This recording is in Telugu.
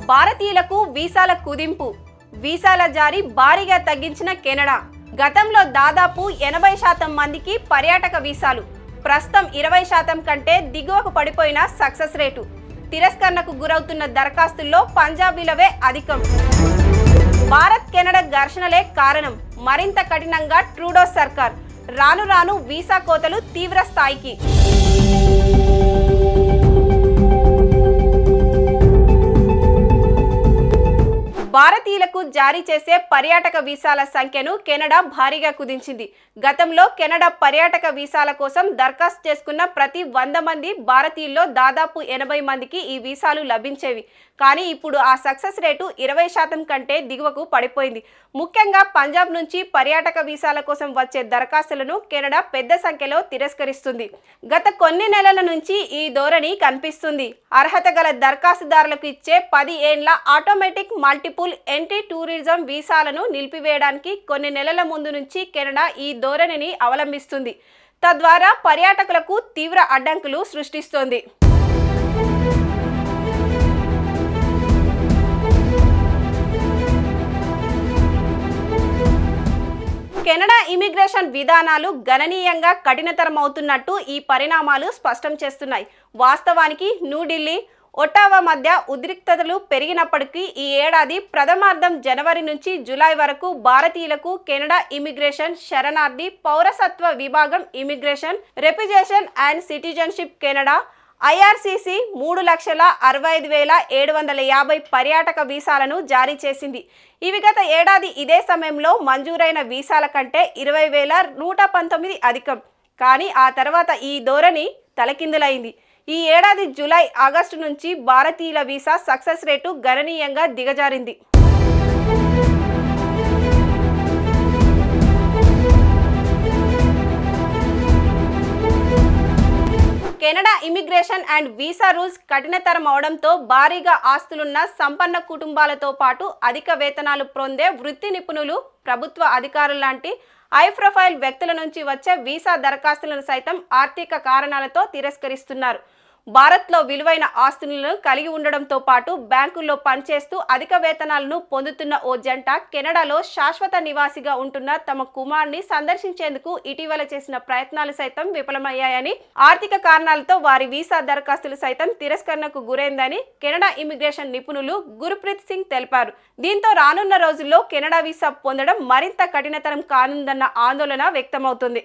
భారతీయులకు వీసాల కుదింపు, వీసాల జారీ భారీగా తగ్గించిన కెనడా. గతంలో దాదాపు 80% మందికి పర్యాటక వీసాలు, ప్రస్తుతం 20% కంటే దిగువకు పడిపోయిన సక్సెస్ రేటు. తిరస్కరణకు గురవుతున్న దరఖాస్తుల్లో పంజాబీలవే అధికం. భారత్ కెనడా ఘర్షణలే కారణం, మరింత కఠినంగా ట్రూడో సర్కార్. రాను రాను వీసా కోతలు తీవ్ర స్థాయికి. భారతీయులకు జారీ చేసే పర్యాటక వీసాల సంఖ్యను కెనడా భారీగా కుదించింది. గతంలో కెనడా పర్యాటక వీసాల కోసం దరఖాస్తు చేసుకున్న ప్రతి 100 మంది భారతీయుల్లో దాదాపు 80 మందికి ఈ వీసాలు లభించేవి. కానీ ఇప్పుడు ఆ సక్సెస్ రేటు 20% కంటే దిగువకు పడిపోయింది. ముఖ్యంగా పంజాబ్ నుంచి పర్యాటక వీసాల కోసం వచ్చే దరఖాస్తులను కెనడా పెద్ద సంఖ్యలో తిరస్కరిస్తుంది. గత కొన్ని నెలల నుంచి ఈ ధోరణి కనిపిస్తుంది. అర్హత గల దరఖాస్తుదారులకు ఇచ్చే 10 ఏండ్ల ఆటోమేటిక్ మల్టిపుల్ ఎంట్రీ టూరిజం వీసాలను నిలిపివేయడానికి కొన్ని నెలల ముందు నుంచి కెనడా ఈ ధోరణిని అవలంబిస్తుంది. తద్వారా పర్యాటకులకు తీవ్ర అడ్డంకులు సృష్టిస్తోంది. కెనడా ఇమిగ్రేషన్ విధానాలు గణనీయంగా కఠినతరమవుతున్నట్టు ఈ పరిణామాలు స్పష్టం చేస్తున్నాయి. వాస్తవానికి న్యూఢిల్లీ, ఒట్టావా మధ్య ఉద్రిక్తతలు పెరిగినప్పటికీ ఈ ఏడాది ప్రథమార్థం జనవరి నుంచి జూలై వరకు భారతీయులకు కెనడా ఇమిగ్రేషన్, శరణార్థి, పౌరసత్వ విభాగం, immigration, reputation and citizenship Canada IRCC 3,65,750 పర్యాటక వీసాలను జారీ చేసింది. ఇవి గత ఏడాది ఇదే సమయంలో మంజూరైన వీసాల కంటే 20,119 అధికం. కానీ ఆ తర్వాత ఈ ధోరణి తలకిందులైంది. ఈ ఏడాది జూలై, ఆగస్టు నుంచి భారతీయుల వీసా సక్సెస్ రేటు గణనీయంగా దిగజారింది. Canada immigration and visa rules కఠినతరం అవడంతో భారీగా ఆస్తులున్న సంపన్న కుటుంబాలతో పాటు అధిక వేతనాలు పొందే వృత్తి నిపుణులు, ప్రభుత్వ అధికారులు లాంటి హై ప్రొఫైల్ వ్యక్తుల నుంచి వచ్చే వీసా దరఖాస్తులను సైతం ఆర్థిక కారణాలతో తిరస్కరిస్తున్నారు. భారత్లో విలువైన ఆస్తులను కలిగి ఉండడంతో పాటు బ్యాంకుల్లో పనిచేస్తూ అధిక వేతనాలను పొందుతున్న ఓ జంట కెనడాలో శాశ్వత నివాసిగా ఉంటున్న తమ కుమారుని సందర్శించేందుకు ఇటీవల చేసిన ప్రయత్నాలు సైతం విఫలమయ్యాయని, ఆర్థిక కారణాలతో వారి వీసా దరఖాస్తులు సైతం తిరస్కరణకు గురైందని కెనడా ఇమిగ్రేషన్ నిపుణులు గుర్ప్రీత్ సింగ్ తెలిపారు. దీంతో రానున్న రోజుల్లో కెనడా వీసా పొందడం మరింత కఠినతరం కానుందన్న ఆందోళన వ్యక్తమవుతుంది.